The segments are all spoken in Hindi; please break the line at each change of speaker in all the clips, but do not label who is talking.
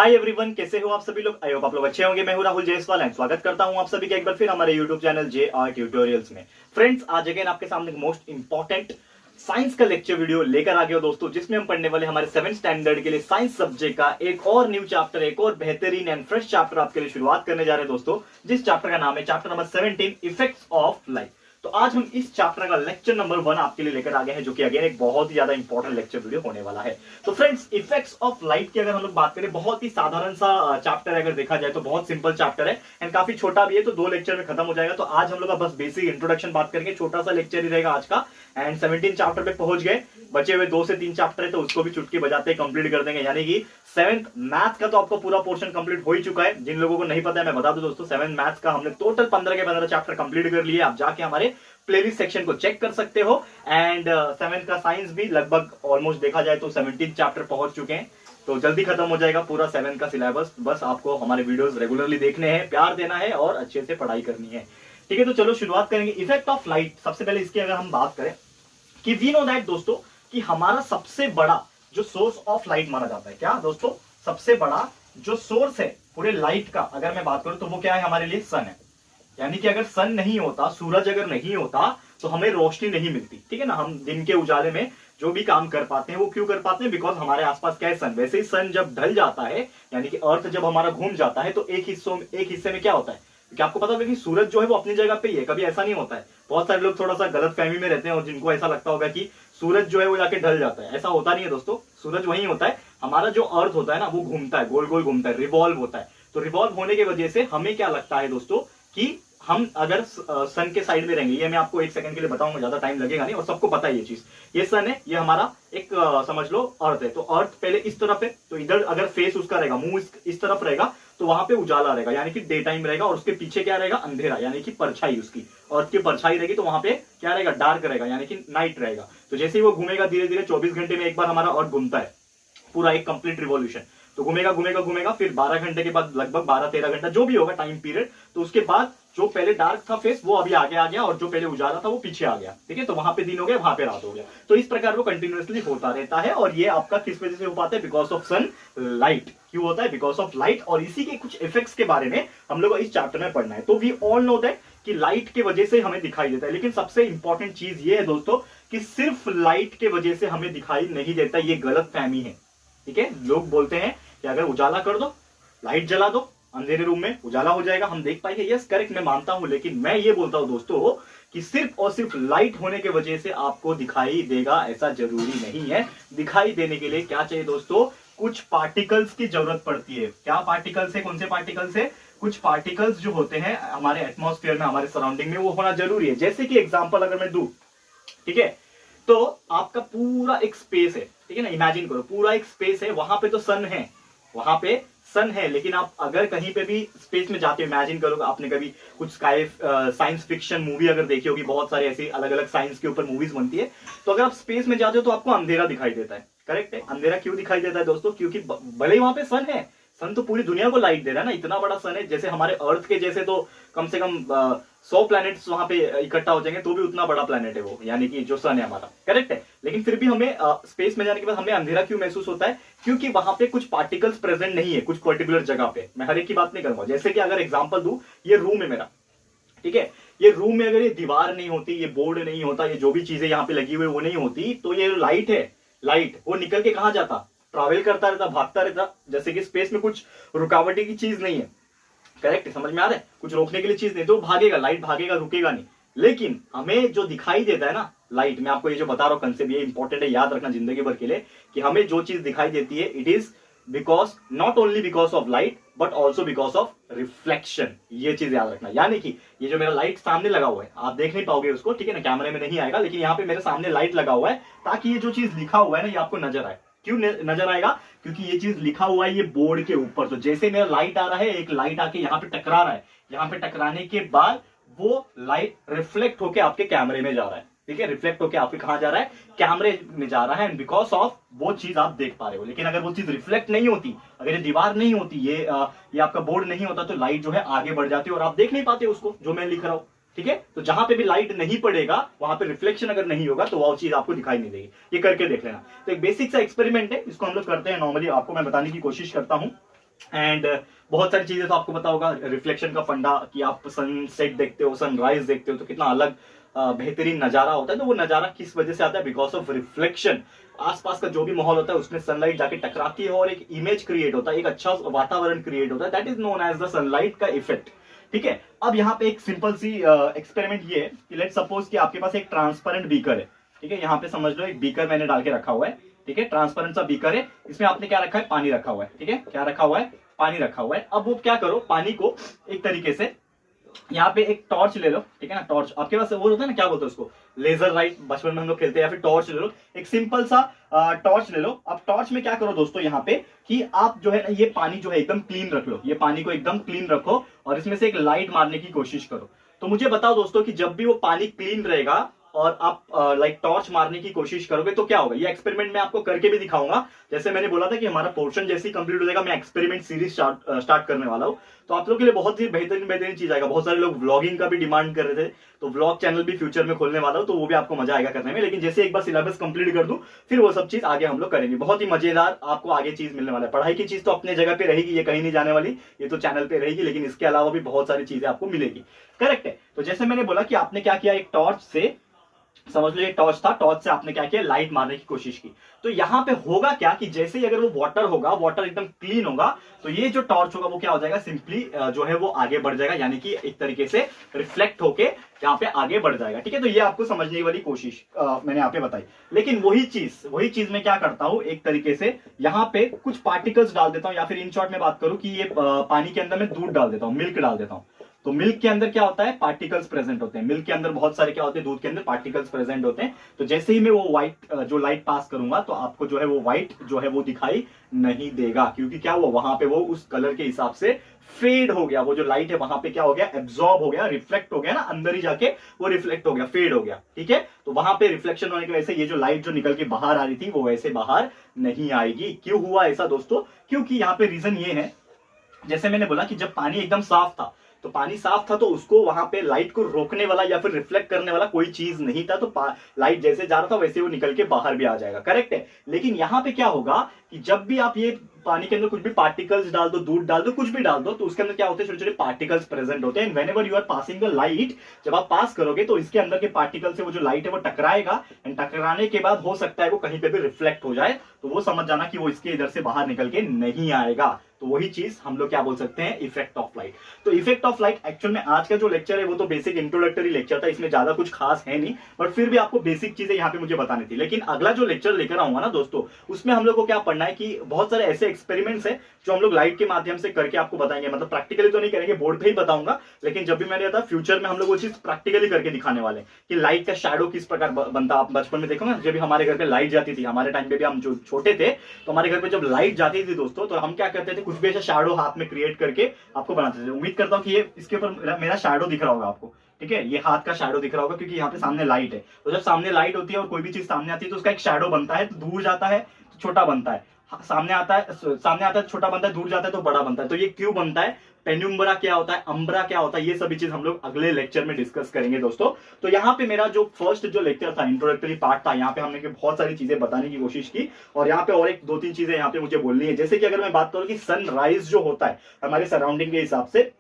हाय एवरीवन, कैसे हो आप सभी लोग। आई होप आप लोग अच्छे होंगे। मैं हूं राहुल जायसवाल एंड स्वागत करता हूं आप सभी का एक बार फिर हमारे यूट्यूब चैनल jrtutorials में। फ्रेंड्स, आज अगेन आपके सामने मोस्ट इंपॉर्टेंट साइंस का लेक्चर वीडियो लेकर आ गया दोस्तों, जिसमें हम पढ़ने वाले हमारे 7th स्टैंडर्ड के लिए साइंस सब्जेक्ट का एक और न्यू चैप्टर, एक और बेहतरीन एंड फ्रेश चैप्टर आपके लिए शुरुआत करने जा रहे हैं दोस्तों, जिस चैप्टर का नाम है chapter number 17 effects of light. तो आज हम इस चैप्टर का लेक्चर नंबर 1 आपके लिए लेकर आ गए हैं, जो कि अगेन एक बहुत ही ज्यादा इंपॉर्टेंट लेक्चर वीडियो होने वाला है। तो फ्रेंड्स, इफेक्ट्स ऑफ लाइट की अगर हम लोग बात करें, बहुत ही साधारण सा चैप्टर है। अगर देखा जाए तो बहुत सिंपल चैप्टर है एंड काफी छोटा भी है, तो 2 लेक्चर में खत्म हो जाएगा। तो आज हम लोग बस बेसिक इंट्रोडक्शन बात करेंगे, छोटा सा लेक्चर ही रहेगा आज का। एंड 17 चैप्टर पे पहुंच गए, बचे हुए 2 से 3 चैप्टर है, तो उसको भी चुटकी बजाते कंप्लीट कर देंगे। यानी कि 7th मैथ्स का तो आपको पूरा पोर्शन कंप्लीट हो ही चुका है। जिन लोगों को नहीं पता है मैं बता दूं दोस्तों, 7th मैथ्स का हमने टोटल 15 के 15 चैप्टर कंप्लीट कर लिए। आप जाके हमारे प्लेलिस्ट सेक्शन को चेक कर सकते हो। एंड 7th का साइंस भी लगभग ऑलमोस्ट देखा जाए तो 17 चैप्टर पहुंच चुके हैं, तो जल्दी खत्म हो जाएगा पूरा 7th का सिलेबस। बस आपको हमारे वीडियोस रेगुलरली देखने हैं, प्यार देना है और अच्छे से पढ़ाई करनी है। ठीक है, तो चलो शुरुआत करेंगे। इफेक्ट ऑफ लाइट, सबसे पहले इसकी अगर हम बात करें कि वी नो दैट दोस्तों कि हमारा सबसे बड़ा जो सोर्स ऑफ लाइट माना जाता है, क्या दोस्तों, सबसे बड़ा जो सोर्स है पूरे लाइट का अगर मैं बात करूं तो वो क्या है हमारे लिए, सन है। यानी कि अगर सन नहीं होता, सूरज अगर नहीं होता तो हमें रोशनी नहीं मिलती। ठीक है ना, हम दिन के उजाले में जो भी काम कर पाते हैं वो क्यों कर पाते हैं, बिकॉज हमारे आसपास क्या है, सन। वैसे ही सन जब ढल जाता है, यानी कि अर्थ जब हमारा घूम जाता है, तो एक हिस्से में क्या होता है, क्योंकि आपको पता होगा कि सूरज जो है वो अपनी जगह पे ही है, कभी ऐसा नहीं होता है। बहुत सारे लोग थोड़ा सा गलत फहमी में रहते हैं और जिनको ऐसा लगता होगा कि सूरज जो है वो जाके ढल जाता है। ऐसा होता नहीं है दोस्तों, सूरज वही होता है। हमारा जो अर्थ होता है ना, वो घूमता है, गोल गोल घूमता है, रिवॉल्व होता है। तो रिवॉल्व होने की वजह से हमें क्या लगता है दोस्तों कि हम अगर सन के साइड में रहेंगे, ये मैं आपको 1 सेकंड के लिए बताऊंगा, ज्यादा टाइम लगेगा नहीं और सबको पता है ये चीज। ये सन है, ये हमारा एक समझ लो अर्थ है। तो अर्थ पहले इस तरफ है, तो इधर अगर फेस उसका रहेगा, मुंह इस तरफ रहेगा, तो वहां पे उजाला रहेगा, यानी कि डे टाइम रहेगा। और उसके पीछे क्या रहेगा, अंधेरा, यानी कि परछाई उसकी। अर्थ की परछाई रहेगी तो वहां पे क्या रहेगा, डार्क रहेगा, यानी कि नाइट रहेगा। तो जैसे ही वो घूमेगा धीरे धीरे, 24 घंटे में एक बार हमारा अर्थ घूमता है, पूरा एक कंप्लीट रिवॉल्यूशन। तो घूमेगा घूमेगा घूमेगा, फिर 12 घंटे के बाद, लगभग 12-13 घंटा जो भी होगा टाइम पीरियड, तो उसके बाद जो पहले डार्क था फेस वो अभी आगे आ गया और जो पहले उजाला था वो पीछे आ गया। ठीक है, तो वहां पे दिन हो गया, वहां पे रात हो गया। तो इस प्रकार वो कंटिन्यूअसली होता रहता है। और ये आपका किस वजह से हो पाता है, बिकॉज ऑफ सन लाइट। क्यों होता है, बिकॉज ऑफ लाइट। और इसी के कुछ इफेक्ट्स के बारे में हम लोग इस चैप्टर में पढ़ना है। तो वी ऑल नो दैट कि लाइट के वजह से हमें दिखाई देता है, लेकिन सबसे इंपॉर्टेंट चीज ये है दोस्तों कि सिर्फ लाइट के वजह से हमें दिखाई नहीं देता। ये गलत फहमी है। ठीक है, लोग बोलते हैं कि अगर उजाला कर दो, लाइट जला दो, अंधेरे रूम में उजाला हो जाएगा, हम देख पाएंगे। यस, करेक्ट, मैं मानता हूं, लेकिन मैं ये बोलता हूं दोस्तों कि सिर्फ और सिर्फ लाइट होने की वजह से आपको दिखाई देगा ऐसा जरूरी नहीं है। दिखाई देने के लिए क्या चाहिए दोस्तों, कुछ पार्टिकल्स की जरूरत पड़ती है। क्या पार्टिकल्स है, कौन से पार्टिकल्स है, कुछ पार्टिकल्स जो होते हैं हमारे एटमॉस्फेयर में, हमारे सराउंडिंग में, वो होना जरूरी है। जैसे कि एग्जाम्पल अगर मैं दूं, ठीक है, तो आपका पूरा एक स्पेस है, ठीक है ना, इमेजिन करो पूरा एक स्पेस है, वहां पे तो सन है, वहां पे सन है, लेकिन आप अगर कहीं पे भी स्पेस में जाते हो, इमेजिन करो, आपने कभी कुछ साइंस फिक्शन मूवी अगर देखी होगी, बहुत सारे ऐसी अलग अलग साइंस के ऊपर मूवीज बनती है, तो अगर आप स्पेस में जाते हो तो आपको अंधेरा दिखाई देता है। करेक्ट है, अंधेरा क्यों दिखाई देता है दोस्तों, क्योंकि भले ही वहां पे सन है, सन तो पूरी दुनिया को लाइट दे रहा है ना, इतना बड़ा सन है। जैसे हमारे अर्थ के जैसे तो कम से कम 100 प्लैनेट्स वहां पे इकट्ठा हो जाएंगे, तो भी उतना बड़ा प्लैनेट है वो, यानी कि जो सन है हमारा। करेक्ट है, लेकिन फिर भी हमें स्पेस में जाने के बाद हमें अंधेरा क्यों महसूस होता है, क्योंकि वहां पे कुछ पार्टिकल्स प्रेजेंट नहीं है, कुछ पर्टिकुलर जगह पे। मैं हर एक की बात नहीं करूंगा। जैसे कि अगर एग्जाम्पल दूं, ये रूम है मेरा, ठीक है, ये रूम में अगर ये दीवार नहीं होती, ये बोर्ड नहीं होता, ये जो भी चीजें यहाँ पे लगी हुई वो नहीं होती, तो ये लाइट है, लाइट वो निकल के कहां जाता, ट्रैवल करता रहता, भागता रहता। जैसे कि स्पेस में कुछ रुकावटी की चीज नहीं है। करेक्ट, समझ में आ रहा है, कुछ रोकने के लिए चीज नहीं, तो भागेगा, लाइट भागेगा, रुकेगा नहीं। लेकिन हमें जो दिखाई देता है ना लाइट, मैं आपको ये जो बता रहा हूं कंसेप्ट, ये इंपॉर्टेंट है, याद रखना जिंदगी भर के लिए, कि हमें जो चीज दिखाई देती है, it is because, not only because of light but also because of reflection. ये चीज याद रखना। यानी कि ये जो मेरा लाइट सामने लगा हुआ है, आप देख नहीं पाओगे उसको, ठीक है ना, कैमरे में नहीं आएगा, लेकिन यहाँ पे मेरे सामने लाइट लगा हुआ है, ताकि ये जो चीज लिखा हुआ है ना, ये आपको नजर आए। क्यों नजर आएगा, क्योंकि ये चीज लिखा हुआ है ये बोर्ड के ऊपर। तो जैसे मेरा लाइट आ रहा है, एक लाइट आके यहाँ पे टकरा रहा है, यहाँ पे टकराने के बाद वो लाइट रिफ्लेक्ट होके आपके कैमरे में जा रहा है। ठीक है, रिफ्लेक्ट होके आपके कहां जा रहा है, कैमरे में जा रहा है, एंड बिकॉज ऑफ वो चीज आप देख पा रहे हो। लेकिन अगर वो चीज रिफ्लेक्ट नहीं होती, अगर ये दीवार नहीं होती, ये आपका बोर्ड नहीं होता, तो लाइट जो है आगे बढ़ जाती है और आप देख नहीं पाते उसको, जो मैं लिख रहा हूं। ठीक है, तो जहां पे भी लाइट नहीं पड़ेगा, वहां पे रिफ्लेक्शन अगर नहीं होगा, तो वो चीज आपको दिखाई नहीं देगी। ये करके देख लेना। तो एक बेसिक सा एक्सपेरिमेंट है, इसको हम लोग करते हैं नॉर्मली, आपको मैं बताने की कोशिश करता हूं। एंड बहुत सारी चीजें तो आपको पता होगा, रिफ्लेक्शन का फंडा, कि आप सनसेट देखते हो, सनराइज देखते हो तो कितना अलग बेहतरीन नजारा होता है। तो वो नजारा किस वजह से आता है? Because of reflection. आसपास का जो भी माहौल होता है उसमें सनलाइट जाके टकराती है और एक इमेज क्रिएट होता है, एक अच्छा वातावरण क्रिएट होता है। That is known as the sunlight का इफेक्ट। ठीक है, अब यहाँ पे एक सिंपल सी एक्सपेरिमेंट ये है कि लेट सपोज कि आपके पास एक ट्रांसपेरेंट बीकर है। ठीक है, यहाँ पे समझ लो एक बीकर मैंने डाल के रखा हुआ है। ठीक है, ट्रांसपेरेंट सा बीकर है, इसमें आपने क्या रखा है? पानी रखा हुआ है। ठीक है, क्या रखा हुआ है? पानी रखा हुआ है। अब वो क्या करो, पानी को एक तरीके से यहाँ पे एक टॉर्च ले लो। ठीक है ना, टॉर्च आपके पास वो होता है ना, क्या बोलते हैं उसको, लेजर लाइट, बचपन में हम लोग खेलते हैं। या फिर टॉर्च ले लो, एक सिंपल सा टॉर्च ले लो। अब टॉर्च में क्या करो दोस्तों, यहाँ पे कि आप जो है ना ये पानी जो है एकदम क्लीन रख लो, ये पानी को एकदम क्लीन रखो और इसमें से एक लाइट मारने की कोशिश करो। तो मुझे बताओ दोस्तों कि जब भी वो पानी क्लीन रहेगा और आप लाइक टॉर्च मारने की कोशिश करोगे तो क्या होगा? ये एक्सपेरिमेंट मैं आपको करके भी दिखाऊंगा। जैसे मैंने बोला था कि हमारा पोर्शन जैसे ही कंप्लीट हो जाएगा मैं एक्सपेरिमेंट सीरीज स्टार्ट करने वाला हूं। तो आप लोगों के लिए बहुत ही बेहतरीन बेहतरीन चीज आएगा। बहुत सारे लोग व्लॉगिंग का भी डिमांड कर रहे थे, तो व्लॉग चैनल भी फ्यूचर में खोलने वाला हूं, तो वो भी आपको मजा आएगा करने में। लेकिन जैसे एक बार सिलेबस कंप्लीट कर दूं फिर वो सब चीज आगे हम लोग करेंगे। बहुत ही मजेदार आपको आगे चीज मिलने वाला है। पढ़ाई की चीज तो अपने जगह पे रहेगी, ये कहीं नहीं जाने वाली, ये तो चैनल पे रहेगी, लेकिन इसके अलावा भी बहुत सारी चीजें आपको मिलेगी। करेक्ट है। तो जैसे मैंने बोला कि आपने क्या किया, एक टॉर्च से, समझ लो ये टॉर्च था, टॉर्च से आपने क्या किया, लाइट मारने की कोशिश की। तो यहां पे होगा क्या कि जैसे ही अगर वो वाटर होगा, वाटर एकदम क्लीन होगा, तो ये जो टॉर्च होगा वो क्या हो जाएगा, सिंपली जो है वो आगे बढ़ जाएगा, यानी कि एक तरीके से रिफ्लेक्ट होके यहाँ पे आगे बढ़ जाएगा। ठीक है, तो ये आपको समझने वाली कोशिश मैंने यहाँ पे बताई। लेकिन वही चीज मैं क्या करता हूं, एक तरीके से यहाँ पे कुछ पार्टिकल्स डाल देता हूं, या फिर इन शॉर्ट में बात करूं कि ये पानी के अंदर मैं दूध डाल देता हूं, मिल्क डाल देता हूं। तो मिल्क के अंदर क्या होता है, पार्टिकल्स प्रेजेंट होते हैं। मिल्क के अंदर बहुत सारे क्या होते हैं, दूध के अंदर पार्टिकल्स प्रेजेंट होते हैं। तो जैसे ही मैं वो व्हाइट जो लाइट पास करूंगा तो आपको जो है वो व्हाइट जो है वो दिखाई नहीं देगा, क्योंकि क्या हुआ, वहां पे वो उस कलर के हिसाब से फेड हो गया। वो जो लाइट है वहां पे क्या हो गया, एब्जॉर्ब हो गया, रिफ्लेक्ट हो गया ना, अंदर ही जाके वो रिफ्लेक्ट हो गया, फेड हो गया। ठीक है, तो वहां पे रिफ्लेक्शन होने की वजह से ये जो लाइट जो निकल के बाहर आ रही थी वो वैसे बाहर नहीं आएगी। क्यों हुआ ऐसा दोस्तों? क्योंकि यहाँ पे रीजन ये है, जैसे मैंने बोला कि जब पानी एकदम साफ था, तो पानी साफ था तो उसको वहां पे लाइट को रोकने वाला या फिर रिफ्लेक्ट करने वाला कोई चीज नहीं था, तो लाइट जैसे जा रहा था वैसे वो निकल के बाहर भी आ जाएगा। करेक्ट है। लेकिन यहां पे क्या होगा कि जब भी आप ये पानी के अंदर कुछ भी पार्टिकल्स डाल दो, दूध डाल दो, कुछ भी डाल दो, तो उसके अंदर क्या होते हैं, छोटे छोटे पार्टिकल्स प्रेजेंट होते हैं। Whenever you are passing the light, जब आप पास करोगे तो इसके अंदर के पार्टिकल से वो जो लाइट है वो टकराएगा, एंड टकराने के बाद हो सकता है वो कहीं पे भी रिफ्लेक्ट हो जाए, तो वो समझ जाना कि वो इसके इधर से बाहर निकल के नहीं आएगा। तो वही चीज हम लोग क्या बोल सकते हैं, इफेक्ट ऑफ लाइट। तो इफेक्ट ऑफ लाइट एक्चुअल में आज का जो लेक्चर है वो तो बेसिक इंट्रोडक्टरी लेक्चर था, इसमें ज्यादा कुछ खास है नहीं, बट फिर भी आपको बेसिक चीजें यहाँ पे मुझे बतानी थी। लेकिन अगला जो लेक्चर लेकर आऊंगा ना दोस्तों, उसमें हम लोग को क्या पढ़ना है कि बहुत सारे ऐसे एक्सपेरिमेंट्स है जो हम लोग लाइट के माध्यम से करके आपको बताएंगे। मतलब प्रैक्टिकली तो नहीं करेंगे, बोर्ड पे ही बताऊंगा, लेकिन जब भी मैंने बताया फ्यूचर में हम लोग वो चीज प्रैक्टिकली करके दिखाने वाले कि लाइट का शैडो किस प्रकार बनता। आप बचपन में देखो ना, जब भी हमारे घर पे लाइट जाती थी, हमारे टाइम पे भी हम जो छोटे थे, तो हमारे घर पे जब लाइट जाती थी दोस्तों, तो हम क्या करते थे, कुछ भी ऐसा शैडो हाथ में क्रिएट करके आपको बनाते थे। उम्मीद करता हूँ कि ये इसके ऊपर मेरा शैडो दिख रहा होगा आपको। ठीक है, ये हाथ का शैडो दिख रहा होगा क्योंकि यहाँ पे सामने लाइट है। तो जब सामने लाइट होती है और कोई भी चीज सामने आती है तो उसका एक शैडो बनता है, तो दूर जाता है तो छोटा बनता है, सामने आता है छोटा बनता है, दूर जाता है तो बड़ा बनता है। तो ये क्यों बनता है, पेन्युम्बरा क्या होता है, अम्ब्रा क्या होता है, ये सभी चीज हम लोग अगले लेक्चर में डिस्कस करेंगे दोस्तों। तो यहाँ पे मेरा जो फर्स्ट जो लेक्चर था, इंट्रोडक्टरी पार्ट था, यहाँ पे हमने बहुत सारी चीजें बताने की कोशिश की, और यहाँ पे और एक दो तीन चीजें यहाँ पे मुझे बोलनी है। जैसे कि अगर मैं बात करूं कि सनराइज जो होता है हमारे सराउंडिंग के हिसाब से,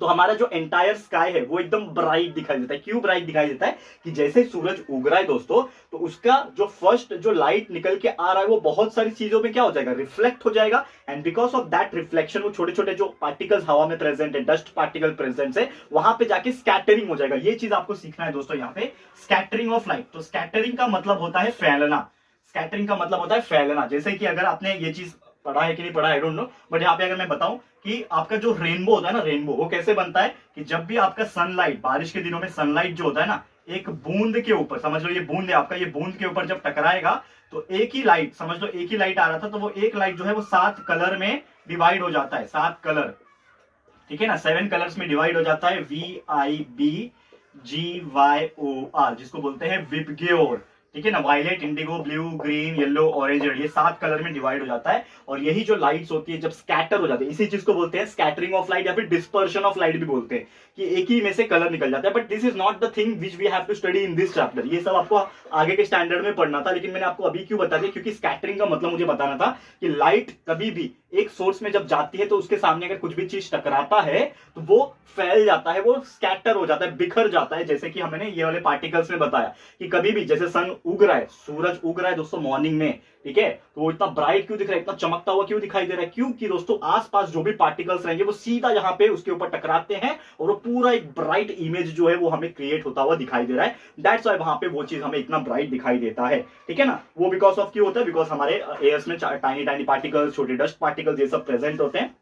तो हमारा जो एंटायर स्काई है वो एकदम ब्राइट दिखाई देता है। क्यों ब्राइट दिखाई देता है कि जैसे सूरज उग रहा है दोस्तों, तो उसका जो फर्स्ट जो लाइट निकल के आ रहा है वो बहुत सारी चीजों में क्या हो जाएगा, रिफ्लेक्ट हो जाएगा, and because of that reflection वो छोटे छोटे जो पार्टिकल्स हवा में प्रेजेंट है, डस्ट पार्टिकल प्रेजेंट है, वहां पे जाके स्कैटरिंग हो जाएगा। ये चीज आपको सीखना है दोस्तों यहाँ पे, स्कैटरिंग ऑफ लाइट। तो स्कैटरिंग का मतलब होता है फैलना, स्कैटरिंग का मतलब होता है फैलना। जैसे कि अगर आपने ये चीज पढ़ा है कि नहीं पढ़ा, आई डोंट नो, बट यहाँ पे अगर मैं बताऊं कि आपका जो रेनबो होता है ना, रेनबो वो कैसे बनता है कि जब भी आपका सनलाइट, बारिश के दिनों में सनलाइट जो होता है ना, एक बूंद के ऊपर, समझ लो ये बूंद है आपका, ये बूंद के ऊपर जब टकराएगा तो एक ही लाइट, समझ लो एक ही लाइट आ रहा था, तो वो एक लाइट जो है वो 7 कलर में डिवाइड हो जाता है, 7 कलर, ठीक है ना, 7 कलर्स में डिवाइड हो जाता है, VIBGYOR, जिसको बोलते हैं विबग्योर। ठीक है ना, violet, indigo, blue, green, yellow, orange, red, ये 7 कलर में डिवाइड हो जाता है। और यही जो लाइट्स होती है जब स्कैटर हो जाती है, इसी चीज को बोलते हैं स्कैटरिंग ऑफ लाइट, या फिर डिस्पर्शन ऑफ लाइट भी बोलते हैं, कि एक ही में से कलर निकल जाता है। But this is not the thing which we have to study in this chapter. ये सब आपको आगे के स्टैंडर्ड में पढ़ना था, लेकिन मैंने आपको अभी क्यों बता दिया, क्योंकि स्कैटरिंग का मतलब मुझे बताना था कि लाइट कभी भी एक सोर्स में जब जाती है तो उसके सामने अगर कुछ भी चीज टकराता है तो वो फैल जाता है, वो स्कैटर हो जाता है, बिखर जाता है। जैसे कि हमने ये वाले पार्टिकल्स में बताया कि कभी भी जैसे सन उग रहा है, सूरज उग रहा है दोस्तों मॉर्निंग में, ठीक है, तो वो इतना ब्राइट क्यों दिख रहा है, इतना चमकता हुआ क्यों दिखाई दे रहा है, क्योंकि दोस्तों आसपास जो भी पार्टिकल्स रहेंगे वो सीधा यहाँ पे उसके ऊपर टकराते हैं और वो पूरा एक ब्राइट इमेज जो है वो हमें क्रिएट होता हुआ दिखाई दे रहा है। दैट्स व्हाई वहां पे वो चीज हमें इतना ब्राइट दिखाई देता है, ठीक है ना। वो बिकॉज ऑफ क्यों होता है, बिकॉज हमारे एयर्स में टाइनी टाइनी पार्टिकल्स, छोटे डस्ट पार्टिकल्स ये सब प्रेजेंट होते हैं।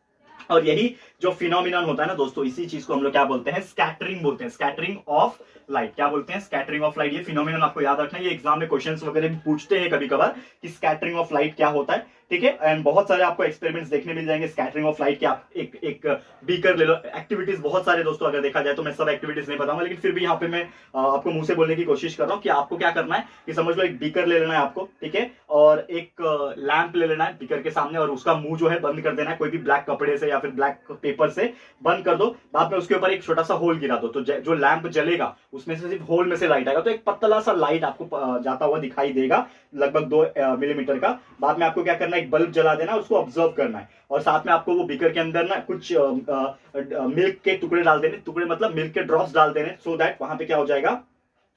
और यही जो फिनोमिनन होता है ना दोस्तों, इसी चीज को हम लोग क्या बोलते हैं, स्कैटरिंग बोलते हैं, स्कैटरिंग ऑफ लाइट। क्या बोलते हैं, स्कैटरिंग ऑफ लाइट। ये फिनोमिनन आपको याद रखना है, ये एग्जाम में क्वेश्चंस वगैरह भी पूछते हैं कभी कभार कि स्कैटरिंग ऑफ लाइट क्या होता है, ठीक है। एंड बहुत सारे आपको एक्सपेरिमेंट्स देखने मिल जाएंगे स्कैटरिंग ऑफ लाइट के। आप एक बीकर ले लो, एक्टिविटीज बहुत सारे दोस्तों अगर देखा जाए तो मैं सब एक्टिविटीज नहीं बताऊंगा, लेकिन फिर भी यहाँ पे मैं आपको मुंह से बोलने की कोशिश कर रहा हूँ कि आपको क्या करना है कि समझ लो एक बीकर ले लेना है आपको, ठीक है, और एक लैंप ले लेना है बीकर के सामने और उसका मुंह जो है बंद कर देना है, कोई भी ब्लैक कपड़े से या फिर ब्लैक पेपर से बंद कर दो। बाद में उसके ऊपर एक छोटा सा होल गिरा दो, तो जो लैंप जलेगा उसमें से सिर्फ होल में से लाइट आएगा, तो एक पतला सा लाइट आपको जाता हुआ दिखाई देगा, लगभग 2 मिलीमीटर का। बाद में आपको क्या करना है, एक बल्ब जला देना, उसको ऑब्जर्व करना है, और साथ में आपको वो बीकर के अंदर ना कुछ मिल्क के टुकड़े डाल देने, टुकड़े मतलब मिल्क के ड्रॉप्स डाल देने, सो दैट वहां पे क्या हो जाएगा,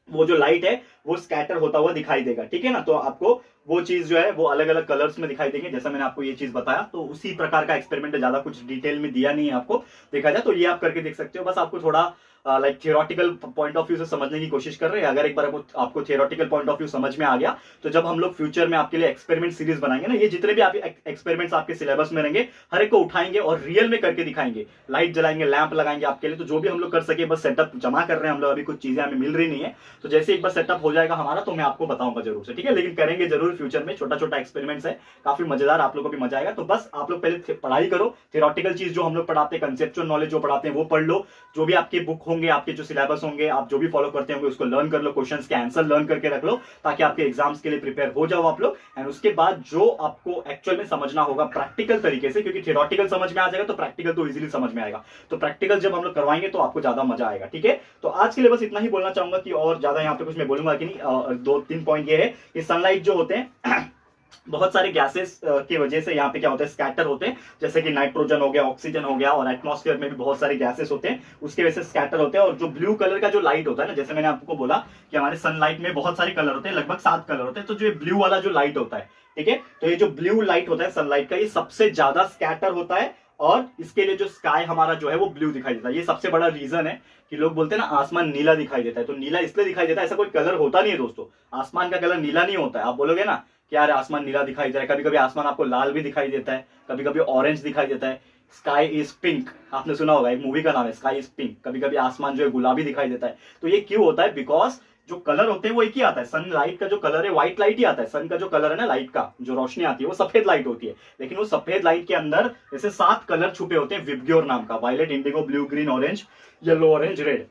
वो जो लाइट है वो स्कैटर होता हुआ दिखाई देगा, ठीक है ना। तो आपको वो चीज जो है वो अलग अलग कलर्स में दिखाई देंगे, जैसा मैंने आपको ये चीज बताया। तो उसी प्रकार का एक्सपेरिमेंट है, ज्यादा कुछ डिटेल में दिया नहीं है आपको, देखा जाए तो ये आप करके देख सकते हो। बस आपको थोड़ा like theoretical point of view से समझने की कोशिश कर रहे हैं। अगर एक बार आपको थियोरेटिकल पॉइंट ऑफ व्यू समझ में आ गया तो जब हम लोग फ्यूचर में आपके लिए एक्सपेरिमेंट सीरीज बनाएंगे ना, ये जितने भी आप एक्सपेरिमेंट्स आपके सिलेबस में रहेंगे हर एक को उठाएंगे और रियल में करके दिखाएंगे, लाइट जलाएंगे, लैंप लगाएंगे आपके लिए। तो जो भी हम लोग कर सके, बस सेटअप जमा कर रहे हैं हम लोग, अभी कुछ चीजें हमें मिल रही नहीं है, तो जैसे एक बार सेटअप हो जाएगा हमारा तो मैं आपको बताऊंगा जरूर से, ठीक है। लेकिन करेंगे जरूर फ्यूचर में, छोटा छोटा एक्सपेरिमेंट्स है, काफी मजेदार, आप लोगों को भी मजा आएगा। तो बस आप लोग पहले पढ़ाई करो, थियोरेटिकल चीज जो हम लोग पढ़ाते हैं, कंसेप्चुअल नॉलेज जो पढ़ाते हैं वो पढ़ लो, जो भी आपके बुक होंगे, आपके जो सिलेबस होंगे, आप जो भी फॉलो करते होंगे उसको लर्न कर लो, क्वेश्चंस के आंसर लर्न करके रख लो, ताकि आपके एग्जाम्स के लिए प्रिपेयर हो जाओ आप लोग। एंड उसके बाद जो आपको एक्चुअल में समझना होगा प्रैक्टिकल तरीके से, क्योंकि थियोरेटिकल समझ में आ जाएगा तो प्रैक्टिकल तो इजीली समझ में आएगा, तो प्रैक्टिकल जब हम लोग करवाएंगे तो आपको ज्यादा मजा आएगा, ठीक है। तो आज के लिए बस इतना ही बोलना चाहूंगा कि और ज्यादा यहाँ पे कुछ मैं बोलूंगा कि नहीं। 2-3 पॉइंट ये है कि सनलाइट जो होते हैं बहुत सारे गैसेस की वजह से यहाँ पे क्या होता है, स्कैटर होते हैं, जैसे कि नाइट्रोजन हो गया, ऑक्सीजन हो गया, और एटमॉस्फेयर में भी बहुत सारे गैसेस होते हैं, उसके वजह से स्कैटर होते हैं। और जो ब्लू कलर का जो लाइट होता है ना, जैसे मैंने आपको बोला कि हमारे सनलाइट में बहुत सारे कलर होते हैं, लगभग 7 कलर होते हैं, तो जो ये ब्लू वाला जो लाइट होता है, ठीक है, तो ये जो ब्लू लाइट होता है सनलाइट का, ये सबसे ज्यादा स्कैटर होता है, और इसके लिए जो स्काई हमारा जो है वो ब्लू दिखाई देता है। ये सबसे बड़ा रीजन है कि लोग बोलते हैं ना आसमान नीला दिखाई देता है, तो नीला इसलिए दिखाई देता है, ऐसा कोई कलर होता नहीं है दोस्तों, आसमान का कलर नीला नहीं होता है। आप बोलोगे ना कि यार आसमान नीला दिखाई दे रहा है, कभी कभी आसमान आपको लाल भी दिखाई देता है, कभी कभी ऑरेंज दिखाई देता है, स्काई इज पिंक, आपने सुना होगा, एक मूवी का नाम है स्काई इज पिंक। कभी कभी आसमान जो है गुलाबी दिखाई देता है। तो ये क्यों होता है, बिकॉज जो कलर होते हैं वो एक ही आता है, सनलाइट का जो कलर है व्हाइट लाइट ही आता है, सन का जो कलर है ना लाइट का, जो रोशनी आती है वो सफेद लाइट होती है, लेकिन वो सफेद लाइट के अंदर जैसे 7 कलर छुपे होते हैं विबग्योर नाम का, violet, indigo, blue, green, orange, yellow, orange, red.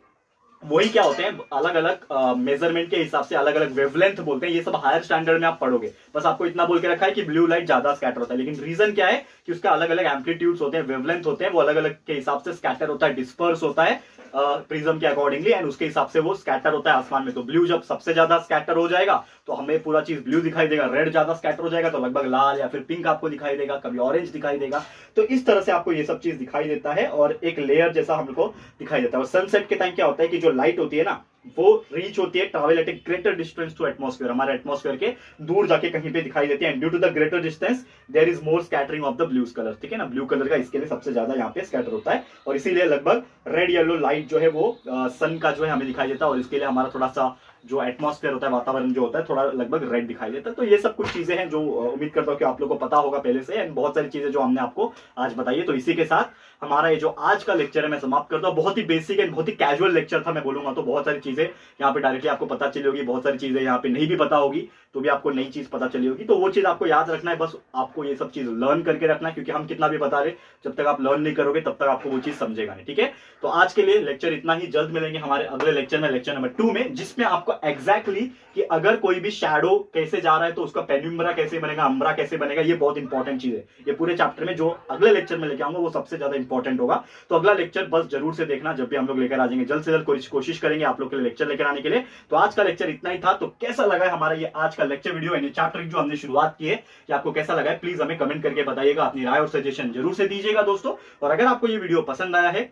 वही क्या होते हैं, अलग अलग मेजरमेंट के हिसाब से अलग अलग वेवलेंथ बोलते हैं। ये सब हायर स्टैंडर्ड में आप पढ़ोगे, बस आपको इतना बोल के रखा है कि ब्लू लाइट ज्यादा स्कैटर होता है, लेकिन रीजन क्या है कि उसका अलग अलग एम्पलीट्यूड्स होते हैं, वेवलेंथ होते हैं, वो अलग अलग के हिसाब से स्कैटर होता है, डिस्पर्स होता है प्रिज्म के अकॉर्डिंगली, एंड उसके हिसाब से वो स्कैटर होता है आसमान में। तो ब्लू जब सबसे ज्यादा स्कैटर हो जाएगा तो हमें पूरा चीज ब्लू दिखाई देगा, रेड ज्यादा स्कैटर हो जाएगा तो लगभग लाल या फिर पिंक आपको दिखाई देगा, कभी ऑरेंज दिखाई देगा। तो इस तरह से आपको ये सब चीज दिखाई देता है, और एक लेयर जैसा हमको दिखाई देता है। और सनसेट के टाइम क्या होता है कि जो लाइट होती है ना वो रीच होती है, travel at a greater distance to atmosphere, हमारे एटमॉस्फेयर के दूर जाके कहीं पे दिखाई देती है, and due to the greater distance there is more scattering of the blue colour, ठीक है ना। ब्लू कलर का इसके लिए सबसे ज्यादा यहाँ पे स्कैटर होता है, और इसीलिए लगभग रेड येलो लाइट जो है वो सन का जो है हमें दिखाई देता है, और इसके लिए हमारा थोड़ा सा जो एटमॉस्फेयर होता है, वातावरण जो होता है, थोड़ा लगभग रेड दिखाई देता है। तो ये सब कुछ चीजें हैं जो उम्मीद करता हूँ कि आप लोगों को पता होगा पहले से, एंड बहुत सारी चीजें जो हमने आपको आज बताई है। तो इसी के साथ हमारा ये जो आज का लेक्चर है मैं समाप्त करता हूँ। बहुत ही बेसिक एंड बहुत ही कैजुअल लेक्चर था, मैं बोलूंगा तो बहुत सारी चीजें यहाँ पे डायरेक्टली आपको पता चली होगी, बहुत सारी चीजें यहाँ पे नहीं भी पता होगी तो भी आपको नई चीज पता चली होगी। तो वो चीज आपको याद रखना है, बस आपको ये सब चीज लर्न करके रखना है, क्योंकि हम कितना भी बता रहे जब तक आप लर्न नहीं करोगे तब तक आपको वो चीज समझेगा नहीं, ठीक है। तो आज के लिए लेक्चर इतना ही, जल्द मिलेंगे हमारे अगले लेक्चर में, लेक्चर नंबर 2 में, जिसमें आपको आपको एग्जैक्टली कि अगर कोई भी शैडो कैसे जा रहा है तो उसका पेनिम्ब्रा कैसे बनेगा, अम्ब्रा कैसे बनेगा, ये बहुत इंपॉर्टेंट चीज है। ये पूरे चैप्टर में जो अगले लेक्चर में लेके आऊंगा वो सबसे ज्यादा इंपॉर्टेंट होगा। तो अगला लेक्चर बस जरूर से देखना, जब भी हम लोग लेकर आ जाएंगे जल्द से जल्द कोशिश करेंगे आप लोग के लिए लेक्चर लेकर आने के लिए। तो आज का लेक्चर इतना ही था। तो कैसा लगा है हमारा ये आज का लेक्चर वीडियो, यानी चैप्टर जो हमने शुरुआत की है, कि आपको कैसा लगा है प्लीज हमें कमेंट करके बताइएगा, अपनी राय और सजेशन जरूर से दीजिएगा दोस्तों। और अगर आपको ये वीडियो पसंद आया है,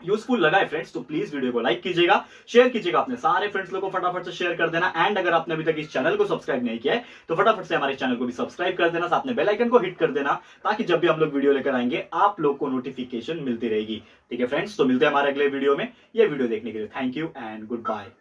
यूजफुल लगा है फ्रेंड्स, तो प्लीज वीडियो को लाइक कीजिएगा, शेयर कीजिएगा, अपने सारे फ्रेंड्स लोगों को फटाफट से शेयर कर देना। एंड अगर आपने अभी तक इस चैनल को सब्सक्राइब नहीं किया है तो फटाफट से हमारे चैनल को भी सब्सक्राइब कर देना, साथ में बेल आइकन को हिट कर देना, ताकि जब भी हम लोग वीडियो लेकर आएंगे आप लोग को नोटिफिकेशन मिलती रहेगी। ठीक है फ्रेंड्स, तो मिलते हैं हमारे अगले वीडियो में। ये वीडियो देखने के लिए thank you and good bye.